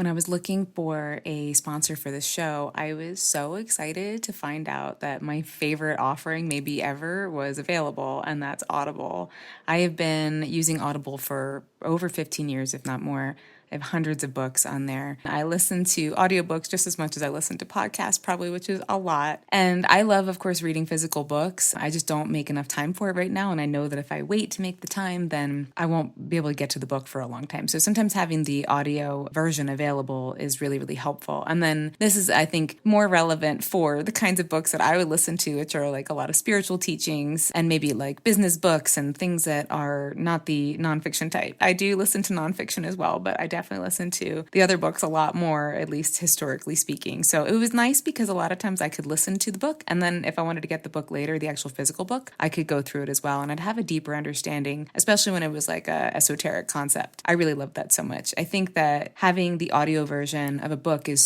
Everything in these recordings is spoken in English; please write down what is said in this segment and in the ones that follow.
When I was looking for a sponsor for the show, I was so excited to find out that my favorite offering maybe ever was available, and that's Audible. I have been using Audible for over 15 years, if not more. I have hundreds of books on there. I listen to audiobooks just as much as I listen to podcasts, probably, which is a lot. And I love, of course, reading physical books. I just don't make enough time for it right now. And I know that if I wait to make the time, then I won't be able to get to the book for a long time. So sometimes having the audio version available is really, really helpful. And then this is, I think, more relevant for the kinds of books that I would listen to, which are like a lot of spiritual teachings and maybe like business books and things that are not the nonfiction type. I do listen to nonfiction as well, but I definitely listen to the other books a lot more, at least historically speaking. So it was nice because a lot of times I could listen to the book, and then if I wanted to get the book later, the actual physical book, I could go through it as well, and I'd have a deeper understanding, especially when it was like a esoteric concept. I really loved that so much. I think that having the audio version of a book is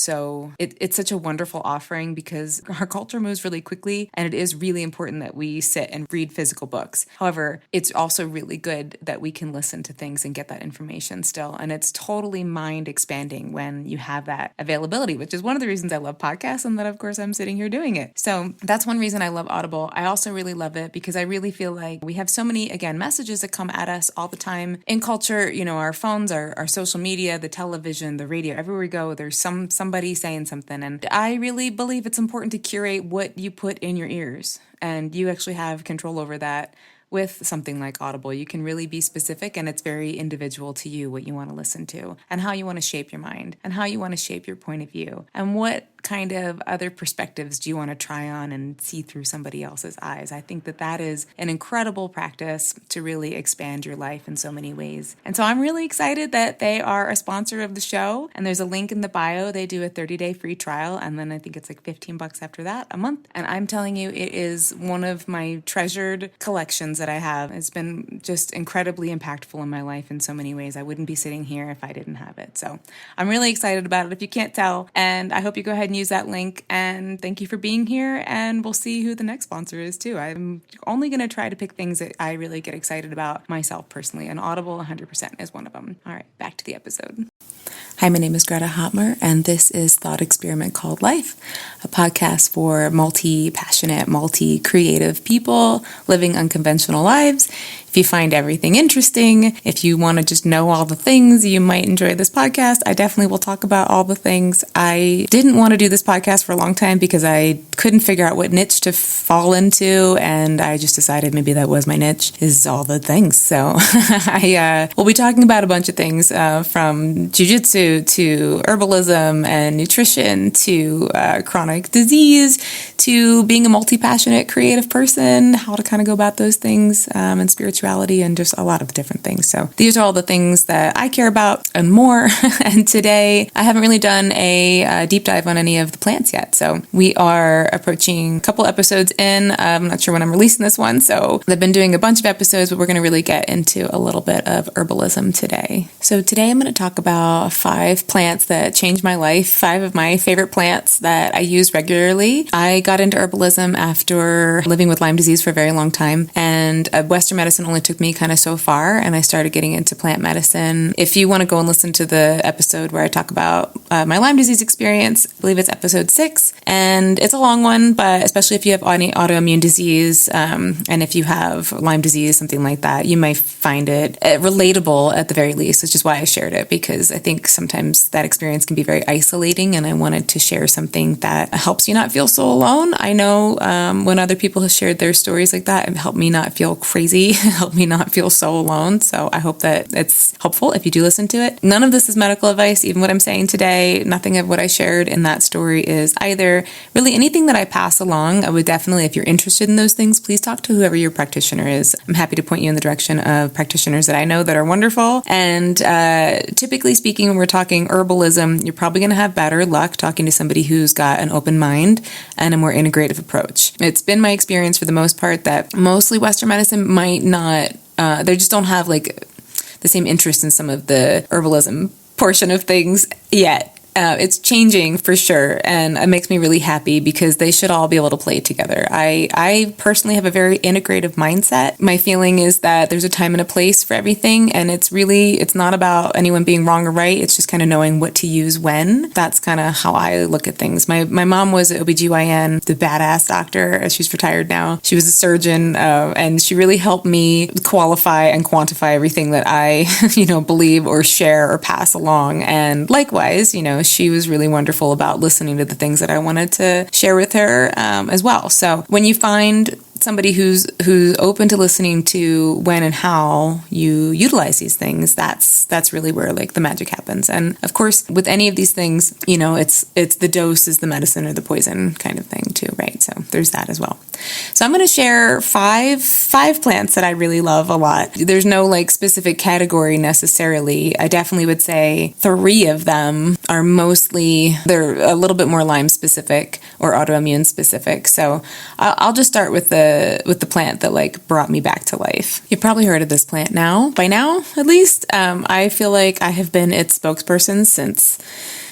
it's such a wonderful offering because our culture moves really quickly, and it is really important that we sit and read physical books. However, it's also really good that we can listen to things and get that information still, and it's totally mind expanding when you have that availability, which is one of the reasons I love podcasts, and that of course I'm sitting here doing it. So that's one reason I love Audible. I also really love it because I really feel like we have so many, again, messages that come at us all the time in culture. You know, our phones, our social media, the television, the radio, everywhere we go, there's somebody saying something. And I really believe it's important to curate what you put in your ears, and you actually have control over that. With something like Audible, you can really be specific, and it's very individual to you what you want to listen to and how you want to shape your mind and how you want to shape your point of view and what kind of other perspectives do you want to try on and see through somebody else's eyes. I think that is an incredible practice to really expand your life in so many ways. And so I'm really excited that they are a sponsor of the show, and there's a link in the bio. They do a 30-day free trial, and then I think it's like $15 after that a month. And I'm telling you, it is one of my treasured collections that I have. It's been just incredibly impactful in my life in so many ways. I wouldn't be sitting here if I didn't have it. So I'm really excited about it, if you can't tell, and I hope you go ahead and use that link. And thank you for being here, and we'll see who the next sponsor is too. I'm only going to try to pick things that I really get excited about myself personally, and Audible 100% is one of them. All right, back to the episode. Hi, my name is Greta Hotmer, and this is Thought Experiment Called Life, a podcast for multi-passionate, multi-creative people living unconventional lives. If you find everything interesting, if you want to just know all the things, you might enjoy this podcast. I definitely will talk about all the things. I didn't want to do this podcast for a long time because I couldn't figure out what niche to fall into, and I just decided maybe that was my niche, is all the things. So I will be talking about a bunch of things from jiu-jitsu to herbalism and nutrition to chronic disease to being a multi-passionate creative person, how to kind of go about those things, and spirituality, and just a lot of different things. So these are all the things that I care about and more. And today I haven't really done a deep dive on any of the plants yet. So we are approaching a couple episodes in. I'm not sure when I'm releasing this one. So I've been doing a bunch of episodes, but we're going to really get into a little bit of herbalism today. So today I'm going to talk about 5 plants that changed my life, 5 of my favorite plants that I use regularly. I got into herbalism after living with Lyme disease for a very long time, and Western medicine only took me kind of so far, and I started getting into plant medicine. If you want to go and listen to the episode where I talk about my Lyme disease experience, I believe it's episode 6, and it's a long one, but especially if you have any autoimmune disease, and if you have Lyme disease, something like that, you might find it relatable at the very least, which is why I shared it, because I think sometimes that experience can be very isolating, and I wanted to share something that helps you not feel so alone. I know when other people have shared their stories like that, it helped me not feel crazy, helped me not feel so alone. So I hope that it's helpful if you do listen to it. None of this is medical advice, even what I'm saying today. Nothing of what I shared in that story is either really anything that I pass along. I would definitely, if you're interested in those things, please talk to whoever your practitioner is. I'm happy to point you in the direction of practitioners that I know that are wonderful. And typically speaking, when we're talking herbalism, you're probably going to have better luck talking to somebody who's got an open mind and a more integrative approach. It's been my experience for the most part that mostly Western medicine might not, they just don't have like the same interest in some of the herbalism portion of things yet. It's changing for sure, and it makes me really happy because they should all be able to play together. I personally have a very integrative mindset. My feeling is that there's a time and a place for everything, and it's not about anyone being wrong or right. It's just kind of knowing what to use when. That's kind of how I look at things. My mom was an OBGYN, the badass doctor. She's retired now. She was a surgeon, and she really helped me qualify and quantify everything that I, believe or share or pass along. And likewise, she was really wonderful about listening to the things that I wanted to share with her as well. So when you find somebody who's open to listening to when and how you utilize these things, that's really where like the magic happens. And of course, with any of these things, it's the dose is the medicine or the poison kind of thing too, right? So there's that as well. So I'm going to share five plants that I really love a lot. There's no like specific category necessarily. I definitely would say 3 of them are they're a little bit more Lyme specific or autoimmune specific. So I'll just start with the plant that like brought me back to life. You've probably heard of this plant by now at least. I feel like I have been its spokesperson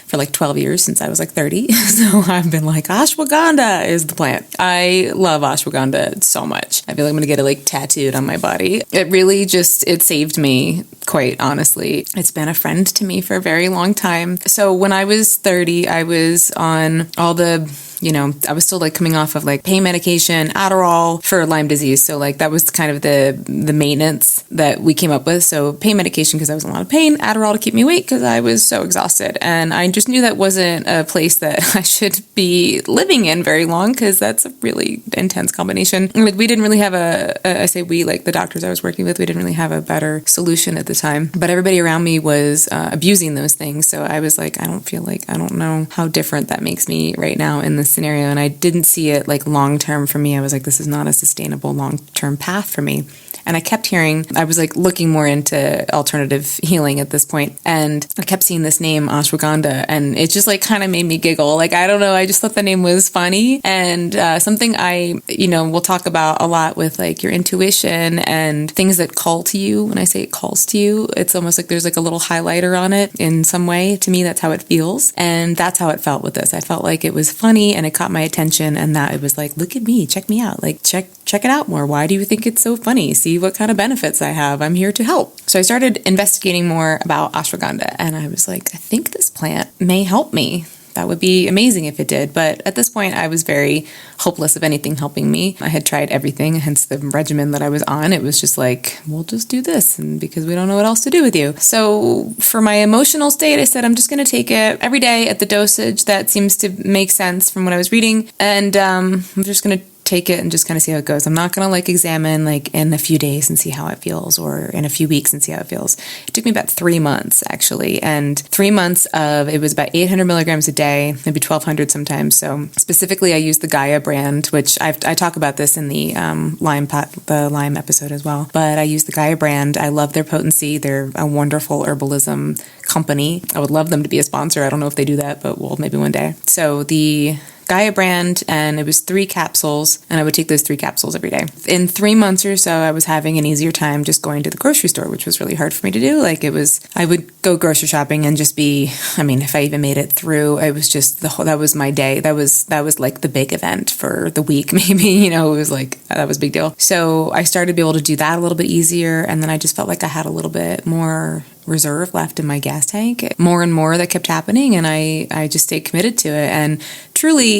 for like 12 years, since I was like 30. So I've been like, ashwagandha is the plant. I love ashwagandha so much. I feel like I'm going to get it like tattooed on my body. It really it saved me, quite honestly. It's been a friend to me for a very long time. So when I was 30, I was on all the I was still like coming off of like pain medication, Adderall for Lyme disease. So like that was kind of the maintenance that we came up with. So pain medication because I was in a lot of pain, Adderall to keep me awake because I was so exhausted. And I just knew that wasn't a place that I should be living in very long because that's a really intense combination. Like we didn't really have I say we, like the doctors I was working with, we didn't really have a better solution at the time. But everybody around me was abusing those things. So I was like, I don't know how different that makes me right now in this scenario, and I didn't see it like long term for me. I was like, this is not a sustainable long term path for me. And I kept hearing, I was like looking more into alternative healing at this point, and I kept seeing this name ashwagandha, and it just like kind of made me giggle. Like, I don't know, I just thought the name was funny, and something I will talk about a lot with like your intuition and things that call to you. When I say it calls to you, it's almost like there's like a little highlighter on it in some way. To me, that's how it feels, and that's how it felt with this. I felt like it was funny and it caught my attention, and that it was like, look at me, check me out, like check it out more. Why do you think it's so funny? See what kind of benefits I have. I'm here to help. So I started investigating more about ashwagandha, and I was like, I think this plant may help me. That would be amazing if it did. But at this point, I was very hopeless of anything helping me. I had tried everything, hence the regimen that I was on. It was just like, we'll just do this, and because we don't know what else to do with you. So for my emotional state, I said, I'm just going to take it every day at the dosage that seems to make sense from what I was reading. And I'm just going to take it and just kind of see how it goes. I'm not going to like examine like in a few days and see how it feels, or in a few weeks and see how it feels. It took me about 3 months actually, and 3 months of, it was about 800 milligrams a day, maybe 1200 sometimes. So specifically I used the Gaia brand, which I talk about this in the Lyme episode as well, but I use the Gaia brand. I love their potency. They're a wonderful herbalism company. I would love them to be a sponsor. I don't know if they do that, but we'll maybe one day. So the Gaia brand, and it was 3 capsules, and I would take those 3 capsules every day. In 3 months or so, I was having an easier time just going to the grocery store, which was really hard for me to do. Like I would go grocery shopping and just if I even made it through, it was just that was my day. That was like the big event for the week, maybe, it was like, that was a big deal. So I started to be able to do that a little bit easier, and then I just felt like I had a little bit more reserve left in my gas tank. More and more that kept happening, and I just stayed committed to it. And truly,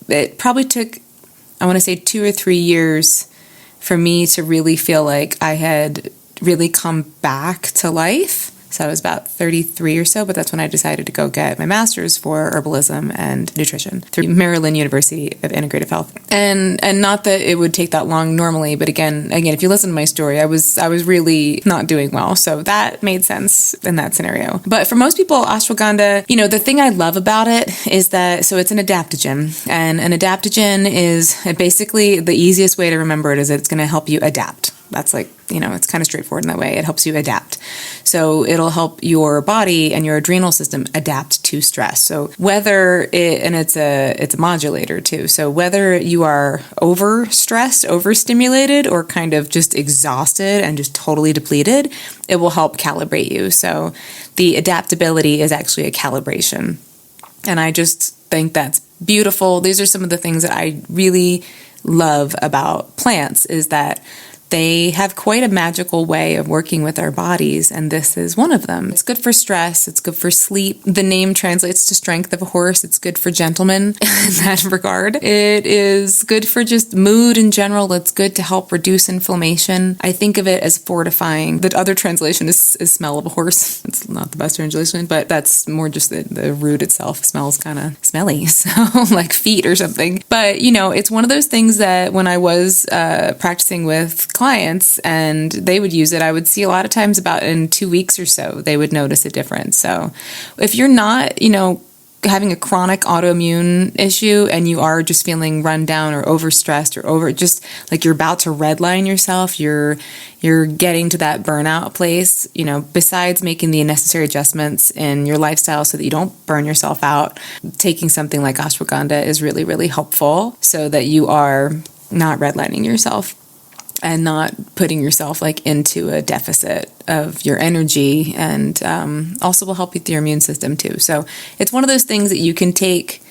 it probably took, I want to say 2 or 3 years for me to really feel like I had really come back to life. So I was about 33 or so, but that's when I decided to go get my master's for herbalism and nutrition through Maryland University of Integrative Health. And not that it would take that long normally, but again, if you listen to my story, I was really not doing well. So that made sense in that scenario. But for most people, ashwagandha, the thing I love about it is that, so it's an adaptogen, and an adaptogen is basically, the easiest way to remember it is that it's going to help you adapt. That's like, it's kind of straightforward in that way. It helps you adapt. So it'll help your body and your adrenal system adapt to stress. So it's a modulator too. So whether you are overstressed, overstimulated, or kind of just exhausted and just totally depleted, it will help calibrate you. So the adaptability is actually a calibration. And I just think that's beautiful. These are some of the things that I really love about plants, is that they have quite a magical way of working with our bodies, and this is one of them. It's good for stress. It's good for sleep. The name translates to strength of a horse. It's good for gentlemen in that regard. It is good for just mood in general. It's good to help reduce inflammation. I think of it as fortifying. The other translation is smell of a horse. It's not the best translation, but that's more just the root itself smells kind of smelly, so like feet or something. But, it's one of those things that when I was practicing with clients and they would use it, I would see a lot of times about in 2 weeks or so, they would notice a difference. So if you're not, having a chronic autoimmune issue and you are just feeling run down or overstressed or just like you're about to redline yourself, you're getting to that burnout place, besides making the necessary adjustments in your lifestyle so that you don't burn yourself out, taking something like ashwagandha is really, really helpful so that you are not redlining yourself and not putting yourself into a deficit of your energy, and also will help with your immune system too. So it's one of those things that you can take.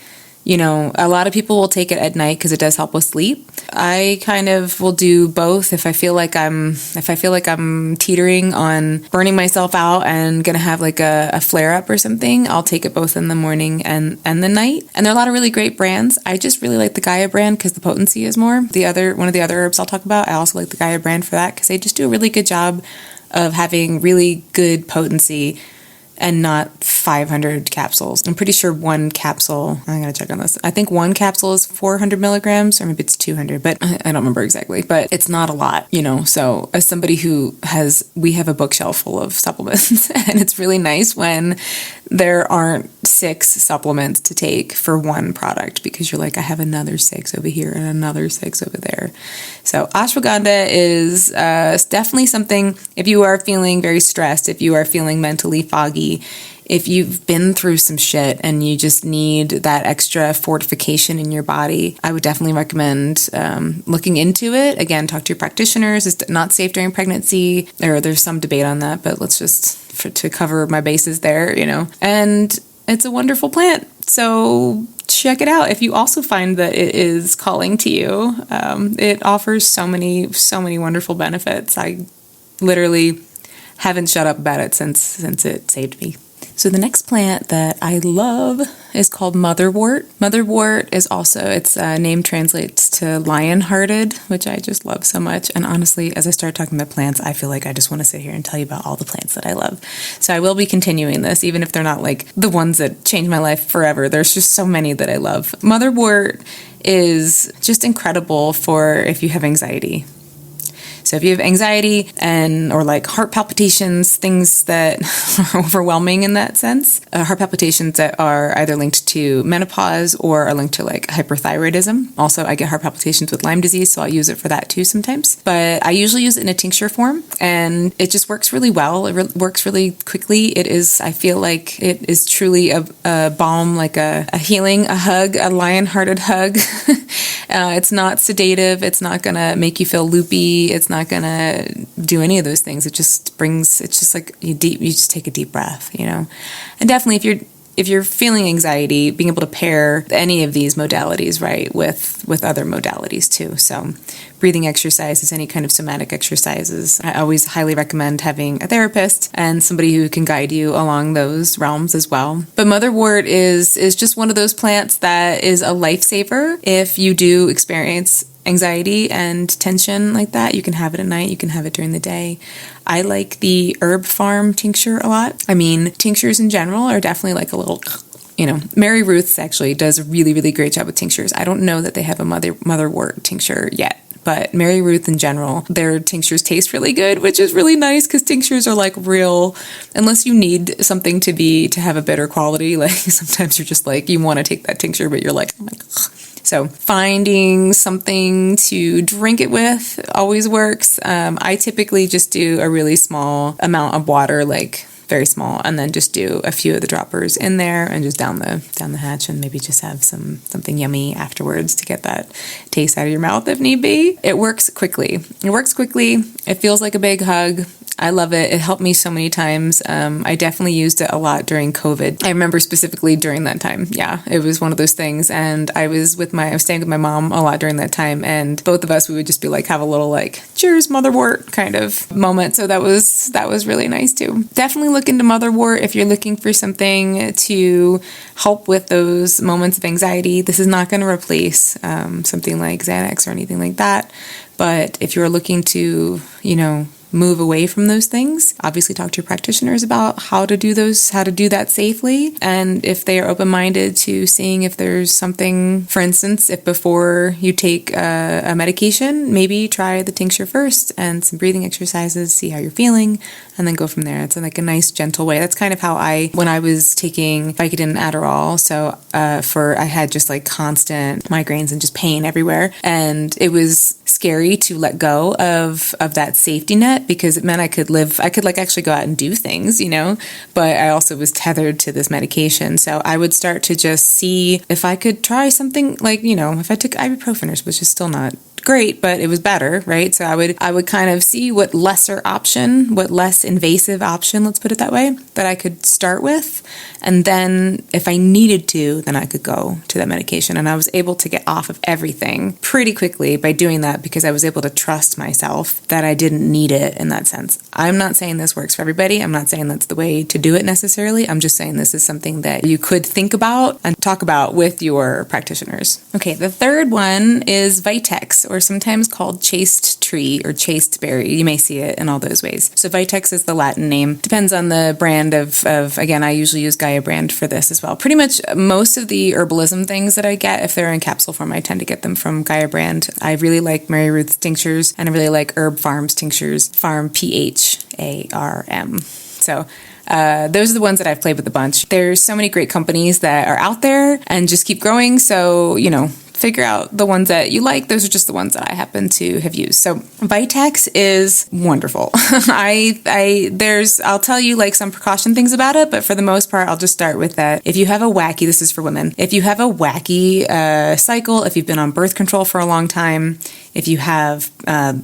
A lot of people will take it at night because it does help with sleep. I kind of will do both. If I feel like I'm teetering on burning myself out and gonna have a flare up or something, I'll take it both in the morning and the night. And there are a lot of really great brands. I just really like the Gaia brand because the potency is more. One of the other herbs I'll talk about, I also like the Gaia brand for that because they just do a really good job of having really good potency and not 500 capsules. I'm pretty sure one capsule, I gotta check on this. I think one capsule is 400 milligrams, or maybe it's 200, but I don't remember exactly. But it's not a lot, So as somebody we have a bookshelf full of supplements, and it's really nice when there aren't 6 supplements to take for one product, because you're like, I have another 6 over here and another 6 over there. So ashwagandha is definitely something, if you are feeling very stressed, if you are feeling mentally foggy, if you've been through some shit and you just need that extra fortification in your body, I would definitely recommend looking into it. Again, talk to your practitioners. It's not safe during pregnancy, or there's some debate on that, but let's just, to cover my bases there, And it's a wonderful plant. So check it out. If you also find that it is calling to you, it offers so many wonderful benefits. I literally haven't shut up about it since it saved me. So the next plant that I love is called motherwort. Motherwort is also, its name translates to lion-hearted, which I just love so much. And honestly, as I start talking about plants, I feel like I just want to sit here and tell you about all the plants that I love. So I will be continuing this, even if they're not the ones that changed my life forever. There's just so many that I love. Motherwort is just incredible for if you have anxiety. So if you have anxiety or heart palpitations, things that are overwhelming in that sense, heart palpitations that are either linked to menopause or are linked to hyperthyroidism. Also, I get heart palpitations with Lyme disease, so I'll use it for that too sometimes. But I usually use it in a tincture form, and it just works really well. It works really quickly. I feel like it is truly a balm, a healing, a hug, a lion-hearted hug. It's not sedative. It's not going to make you feel loopy. It's not going to do any of those things. It's just like you just take a deep breath, And definitely if you're feeling anxiety, being able to pair any of these modalities, right, with other modalities too. So breathing exercises, any kind of somatic exercises. I always highly recommend having a therapist and somebody who can guide you along those realms as well. But motherwort is just one of those plants that is a lifesaver. If you do experience anxiety and tension like that, you can have it at night, you can have it during the day. I like the Herb Farm tincture a lot. I mean, tinctures in general are definitely a little, Mary Ruth's actually does a really, really great job with tinctures. I don't know that they have a motherwort tincture yet, but Mary Ruth in general, their tinctures taste really good, which is really nice because tinctures are real, unless you need something to have a better quality. Sometimes you're just you want to take that tincture, but you're oh my God. So finding something to drink it with always works. I typically just do a really small amount of water, like very small, and then just do a few of the droppers in there and just down the hatch, and maybe just have something yummy afterwards to get that taste out of your mouth if need be. It works quickly. It feels like a big hug. I love it. It helped me so many times. I definitely used it a lot during COVID. I remember specifically during that time. Yeah, it was one of those things. And I was staying with my mom a lot during that time. And both of us, we would just be like, have a little like, cheers, motherwort kind of moment. So that was really nice too. Definitely look into motherwort if you're looking for something to help with those moments of anxiety. This is not going to replace something like Xanax or anything like that. But if you're looking to, move away from those things, obviously talk to your practitioners about how to do that safely. And if they are open-minded to seeing if there's something, for instance, if before you take a medication, maybe try the tincture first and some breathing exercises, see how you're feeling, and then go from there. It's like a nice, gentle way. That's kind of how when I was taking Vicodin and Adderall, so I had just like constant migraines and just pain everywhere. And it was scary to let go of that safety net, because it meant I could like actually go out and do things, but I also was tethered to this medication. So I would start to just see if I could try something like, if I took ibuprofen, which is still not great, but it was better, right? So I would kind of see what less invasive option, let's put it that way, that I could start with. And then if I needed to, then I could go to that medication. And I was able to get off of everything pretty quickly by doing that, because I was able to trust myself that I didn't need it in that sense. I'm not saying this works for everybody. I'm not saying that's the way to do it necessarily. I'm just saying this is something that you could think about and talk about with your practitioners. Okay, the third one is Vitex, or sometimes called chaste tree or chaste berry. You may see it in all those ways. So Vitex is the Latin name. Depends on the brand of again, I usually use Gaia brand for this as well. Pretty much most of the Herbalism things that I get, if they're in capsule form, I tend to get them from Gaia brand. I really like Mary Ruth's tinctures, and I really like Herb Farm's tinctures, Farm PHARM. So those are the ones that I've played with a bunch. There's so many great companies that are out there and just keep growing. So, figure out the ones that you like. Those are just the ones that I happen to have used. So Vitex is wonderful. I'll tell you like some precaution things about it, but for the most part, I'll just start with that. If you have this is for women, if you have a wacky cycle, if you've been on birth control for a long time, if you have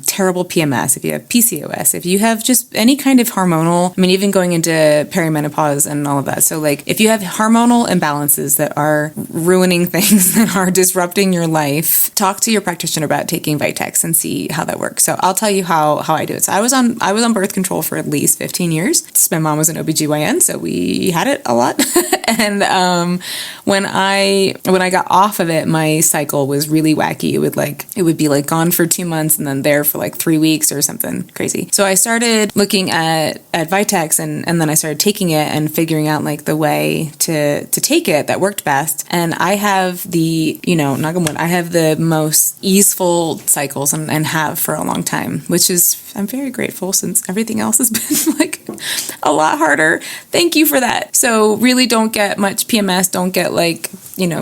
terrible PMS, if you have PCOS, if you have just any kind of hormonal, even going into perimenopause and all of that. So like if you have hormonal imbalances that are ruining things, that are disrupting your life, talk to your practitioner about taking Vitex and see how that works. So I'll tell you how I do it. So I was on birth control for at least 15 years. My mom was an OBGYN, so we had it a lot. And when I got off of it, my cycle was really wacky. It would be like gone for 2 months and then there for like 3 weeks or something crazy. So I started looking at Vitex and then I started taking it and figuring out like the way to take it that worked best. And I have I have the most easeful cycles and have for a long time, which is, I'm very grateful since everything else has been like a lot harder. Thank you for that. So really don't get much PMS, don't get like,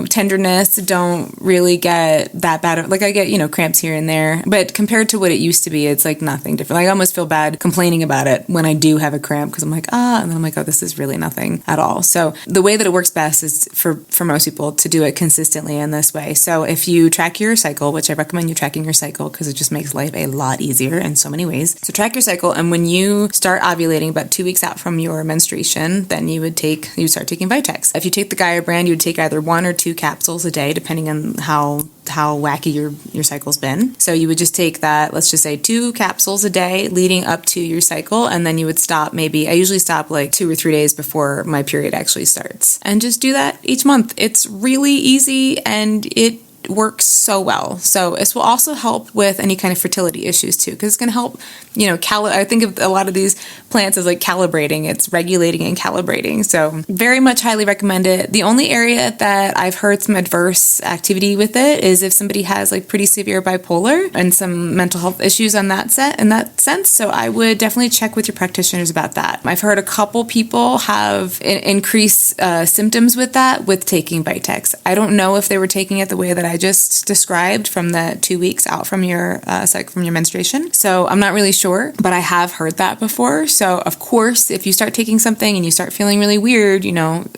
tenderness, don't really get that bad. Like I get, cramps here and there, but compared to what it used to be, it's like nothing different. Like I almost feel bad complaining about it when I do have a cramp, because I'm like, and then I'm like, oh, this is really nothing at all. So the way that it works best is for most people to do it consistently in this way. So if you track your cycle, which I recommend you tracking your cycle because it just makes life a lot easier in so many ways. So track your cycle, and when you start ovulating about 2 weeks out from your menstruation, then you would start taking Vitex. If you take the Gaia brand, you would take either 1 or 2 capsules a day, depending on how wacky your cycle's been. So you would just take that, let's just say 2 capsules a day leading up to your cycle, and then you would stop I usually stop like 2 or 3 days before my period actually starts. And just do that each month. It's really easy and it works so well. So this will also help with any kind of fertility issues too, because it's going to help, I think of a lot of these plants as like calibrating. It's regulating and calibrating. So very much highly recommend it. The only area that I've heard some adverse activity with it is if somebody has like pretty severe bipolar and some mental health issues in that sense. So I would definitely check with your practitioners about that. I've heard a couple people have increased symptoms with that with taking Vitex. I don't know if they were taking it the way that I just described from the 2 weeks out from your menstruation. So I'm not really sure, but I have heard that before. So of course, if you start taking something and you start feeling really weird,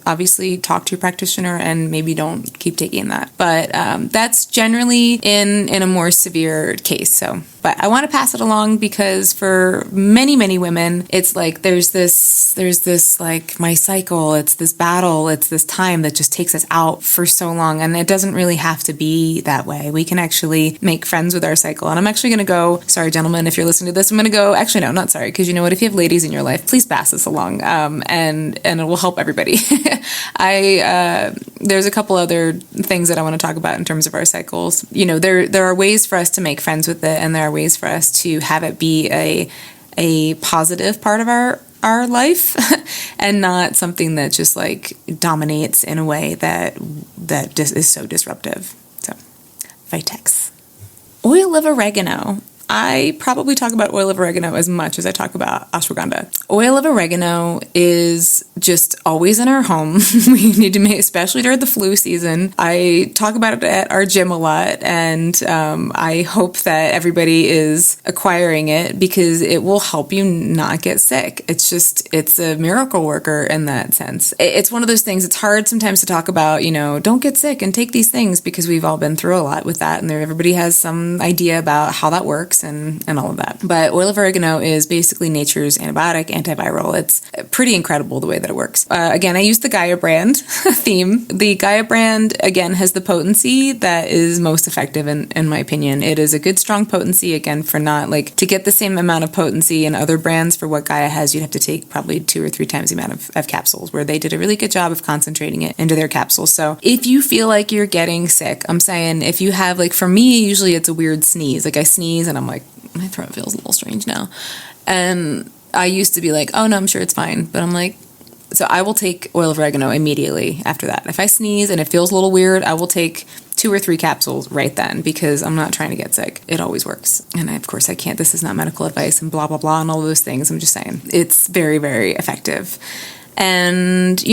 obviously talk to your practitioner and maybe don't keep taking that. But that's generally in a more severe case. So, but I want to pass it along because for many, many women, it's like there's this like my cycle, it's this battle, it's this time that just takes us out for so long. And it doesn't really have to be that way. We can actually make friends with our cycle. And I'm actually going to go, sorry, gentlemen, if you're listening to this, I'm going to go, actually, no, not sorry. Because you know what, if you have ladies in your life, please pass this along. And it will help everybody. There's a couple other things that I want to talk about in terms of our cycles. There are ways for us to make friends with it, and there are ways for us to have it be a positive part of our life and not something that just like dominates in a way that just is so disruptive. So, Vitex. Oil of oregano. I probably talk about oil of oregano as much as I talk about ashwagandha. Oil of oregano is just always in our home. We need to make, especially during the flu season. I talk about it at our gym a lot, and I hope that everybody is acquiring it because it will help you not get sick. It's a miracle worker in that sense. It's one of those things, it's hard sometimes to talk about, don't get sick and take these things because we've all been through a lot with that, and everybody has some idea about how that works and all of that. But oil of oregano is basically nature's antibiotic, antiviral. It's pretty incredible the way that it works. Again, I use the Gaia brand theme. The Gaia brand, again, has the potency that is most effective in my opinion. It is a good, strong potency, again, for not like to get the same amount of potency in other brands for what Gaia has, you'd have to take probably 2 or 3 times the amount of capsules, where they did a really good job of concentrating it into their capsules. So if you feel like you're getting sick, I'm saying if you have, like for me, usually it's a weird sneeze. Like I sneeze and I'm like, my throat feels a little strange now. And I used to be like, oh no, I'm sure it's fine. But I'm like, so I will take oil of oregano immediately after that. If I sneeze and it feels a little weird, I will take 2 or 3 capsules right then because I'm not trying to get sick. It always works. And of course I can't, this is not medical advice and blah, blah, blah, and all those things. I'm just saying it's very, very effective. And,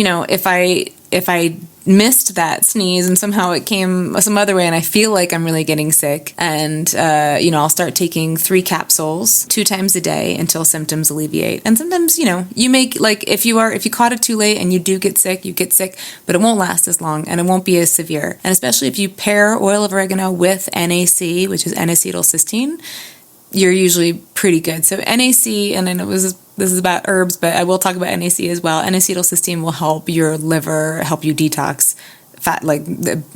if I missed that sneeze and somehow it came some other way and I feel like I'm really getting sick and, I'll start taking 3 capsules 2 times a day until symptoms alleviate. And sometimes, you make like, if you caught it too late and you do get sick, you get sick, but it won't last as long and it won't be as severe. And especially if you pair oil of oregano with NAC, which is N-acetylcysteine, you're usually pretty good. So NAC, and I know this is about herbs, but I will talk about NAC as well. N-acetylcysteine will help your liver, help you detox fat like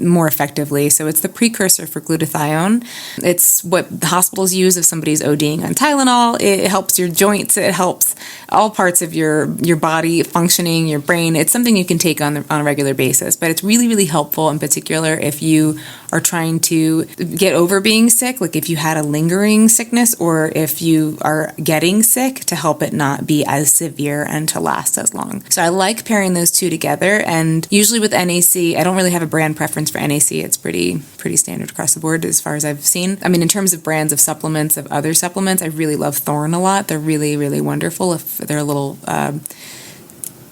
more effectively. So it's the precursor for glutathione. It's what the hospitals use if somebody's ODing on Tylenol. It helps your joints. It helps all parts of your body functioning, your brain. It's something you can take on a regular basis, but it's really, really helpful in particular if you are trying to get over being sick, like if you had a lingering sickness or if you are getting sick, to help it not be as severe and to last as long. So I like pairing those two together, and usually with NAC, I don't really have a brand preference for NAC. It's pretty standard across the board as far as I've seen. I mean, in terms of brands of supplements, of other supplements, I really love Thorne a lot. They're really, really wonderful. If they're a little...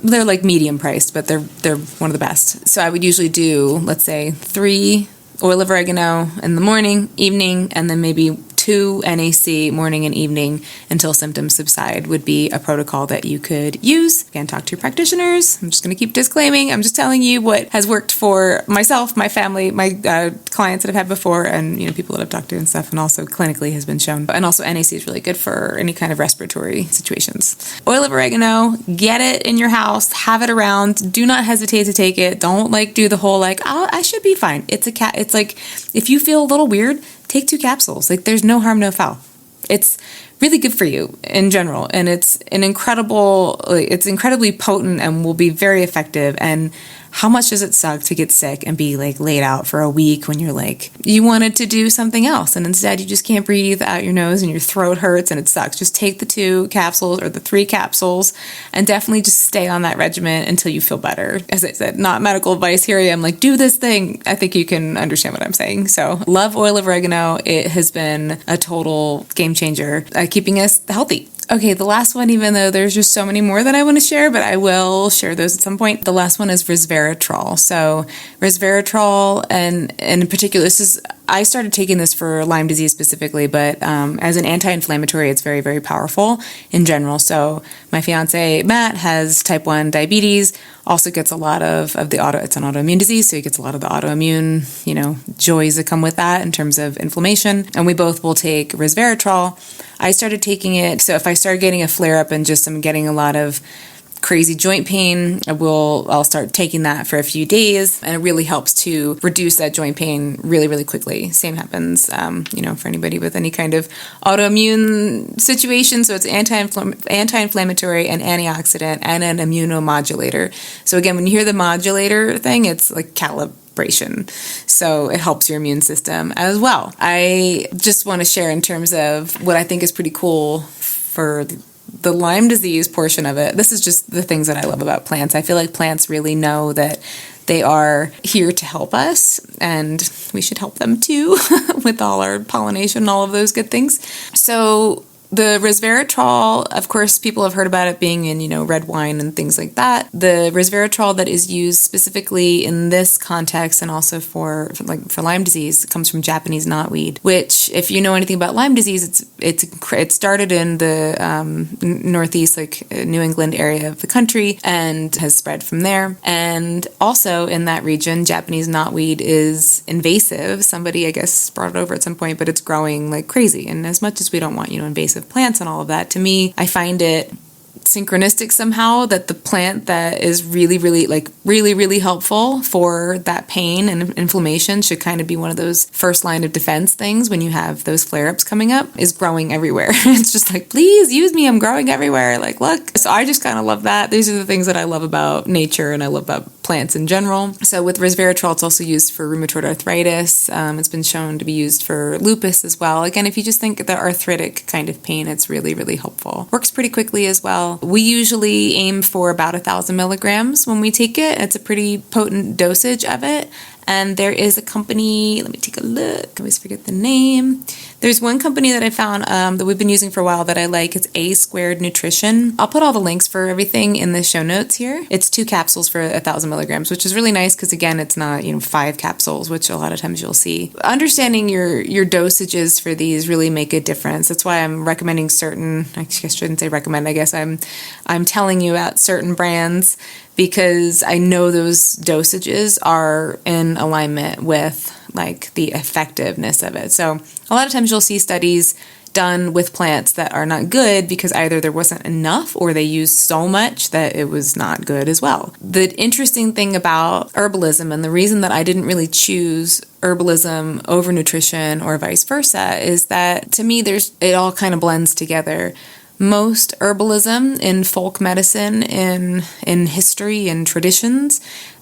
they're like medium priced, but they're one of the best. So I would usually do, let's say, 3 oil of oregano in the morning, evening, and then maybe 2 NAC morning and evening until symptoms subside would be a protocol that you could use. Again, talk to your practitioners. I'm just going to keep disclaiming. I'm just telling you what has worked for myself, my family, my clients that I've had before, and people that I've talked to and stuff, and also clinically has been shown. And also NAC is really good for any kind of respiratory situations. Oil of oregano, get it in your house, have it around. Do not hesitate to take it. Don't do the whole oh, I should be fine. It's like if you feel a little weird, take 2 capsules. There's no harm, no foul. It's really good for you in general, and it's incredibly potent and will be very effective. And how much does it suck to get sick and be laid out for a week when you're you wanted to do something else and instead you just can't breathe out your nose and your throat hurts and it sucks? Just take the 2 capsules or the 3 capsules and definitely just stay on that regimen until you feel better. As I said, not medical advice. Here I am do this thing. I think you can understand what I'm saying. So love oil of oregano. It has been a total game changer, keeping us healthy. Okay, the last one, even though there's just so many more that I want to share, but I will share those at some point. The last one is resveratrol. So resveratrol, and in particular, I started taking this for Lyme disease specifically, but as an anti-inflammatory, it's very, very powerful in general. So my fiance, Matt, has type 1 diabetes, also gets a lot of it's an autoimmune disease, so he gets a lot of the autoimmune, joys that come with that in terms of inflammation. And we both will take resveratrol. I started taking it, so if I start getting a flare-up and just I'm getting a lot of crazy joint pain, I'll start taking that for a few days, and it really helps to reduce that joint pain really, really quickly. Same happens, for anybody with any kind of autoimmune situation. So it's anti-inflammatory and antioxidant and an immunomodulator. So again, when you hear the modulator thing, it's like calibration. So it helps your immune system as well. I just want to share in terms of what I think is pretty cool for the Lyme disease portion of it. This is just the things that I love about plants. I feel like plants really know that they are here to help us, and we should help them too with all our pollination and all of those good things. So the resveratrol, of course, people have heard about it being in, red wine and things like that. The resveratrol that is used specifically in this context and also for Lyme disease comes from Japanese knotweed, which, if you know anything about Lyme disease, it started in the northeast, New England area of the country, and has spread from there. And also in that region, Japanese knotweed is invasive. Somebody, I guess, brought it over at some point, but it's growing like crazy. And as much as we don't want, invasive plants and all of that, to me, I find it synchronistic somehow that the plant that is really, really, really helpful for that pain and inflammation should kind of be one of those first line of defense things when you have those flare-ups coming up, is growing everywhere. It's just like, please use me, I'm growing everywhere. Look. So I just kind of love that. These are the things that I love about nature and I love about plants in general. So with resveratrol, it's also used for rheumatoid arthritis. It's been shown to be used for lupus as well. Again, if you just think the arthritic kind of pain, it's really, really helpful. Works pretty quickly as well. We usually aim for about 1,000 milligrams when we take it. It's a pretty potent dosage of it. And there is a company, let me take a look, I always forget the name. There's one company that I found that we've been using for a while that I like. It's A Squared Nutrition. I'll put all the links for everything in the show notes here. It's 2 capsules for 1,000 milligrams, which is really nice because, again, it's not 5 capsules, which a lot of times you'll see. Understanding your dosages for these really make a difference. That's why I'm recommending certain, I shouldn't say recommend, I guess I'm telling you about certain brands, because I know those dosages are in alignment with the effectiveness of it. So a lot of times you'll see studies done with plants that are not good because either there wasn't enough or they used so much that it was not good as well. The interesting thing about herbalism, and the reason that I didn't really choose herbalism over nutrition or vice versa, is that to me it all kind of blends together. Most herbalism in folk medicine, in history and traditions,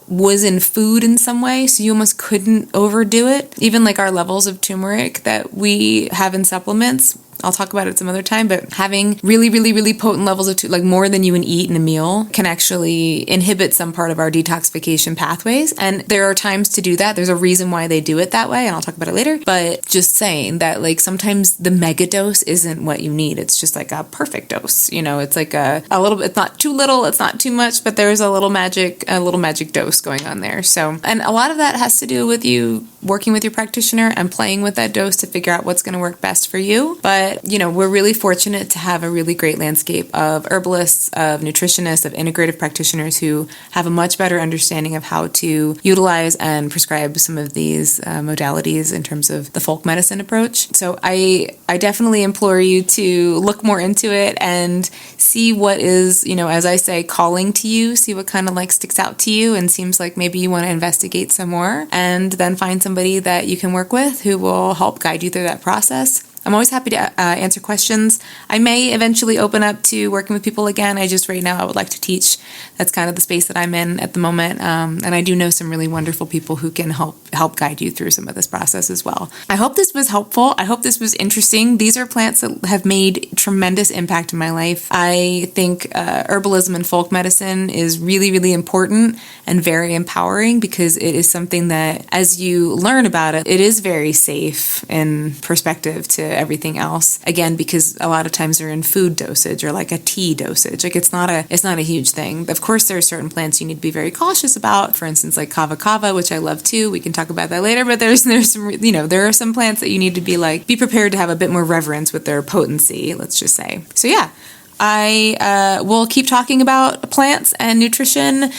was in food in some way, so you almost couldn't overdo it. Even our levels of turmeric that we have in supplements, I'll talk about it some other time, but having really, really, really potent levels of more than you would eat in a meal can actually inhibit some part of our detoxification pathways. And there are times to do that. There's a reason why they do it that way, and I'll talk about it later. But just saying that sometimes the mega dose isn't what you need. It's just a perfect dose. It's a little bit, it's not too little, it's not too much, but there's a little magic dose going on there. So, and a lot of that has to do with you working with your practitioner and playing with that dose to figure out what's going to work best for you. But we're really fortunate to have a really great landscape of herbalists, of nutritionists, of integrative practitioners who have a much better understanding of how to utilize and prescribe some of these modalities in terms of the folk medicine approach. So I definitely implore you to look more into it and see what is, as I say, calling to you, see what kind of sticks out to you and seems like maybe you want to investigate some more, and then find somebody that you can work with who will help guide you through that process. I'm always happy to answer questions. I may eventually open up to working with people again. Right now I would like to teach. That's kind of the space that I'm in at the moment. And I do know some really wonderful people who can help guide you through some of this process as well. I hope this was helpful. I hope this was interesting. These are plants that have made tremendous impact in my life. I think herbalism and folk medicine is really, really important and very empowering, because it is something that, as you learn about it, it is very safe in perspective to everything else. Again, because a lot of times they're in food dosage or like a tea dosage. Like it's not a huge thing. Of course, there are certain plants you need to be very cautious about. For instance, like kava kava, which I love too. We can talk about that later. But there's some, there are some plants that you need to be prepared to have a bit more reverence with their potency. Let's just say. So yeah, I will keep talking about plants and nutrition.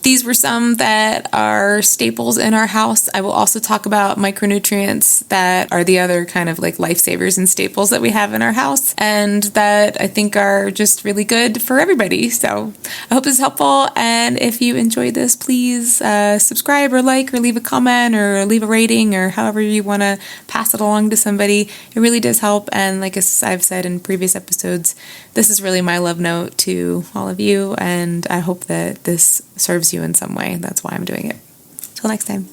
These were some that are staples in our house. I will also talk about micronutrients that are the other kind of like lifesavers and staples that we have in our house and that I think are just really good for everybody. So I hope this is helpful. And if you enjoyed this, please subscribe or like or leave a comment or leave a rating or however you want to pass it along to somebody. It really does help. And like I've said in previous episodes, this is really my love note to all of you. And I hope that this serves you in some way. That's why I'm doing it. Till next time.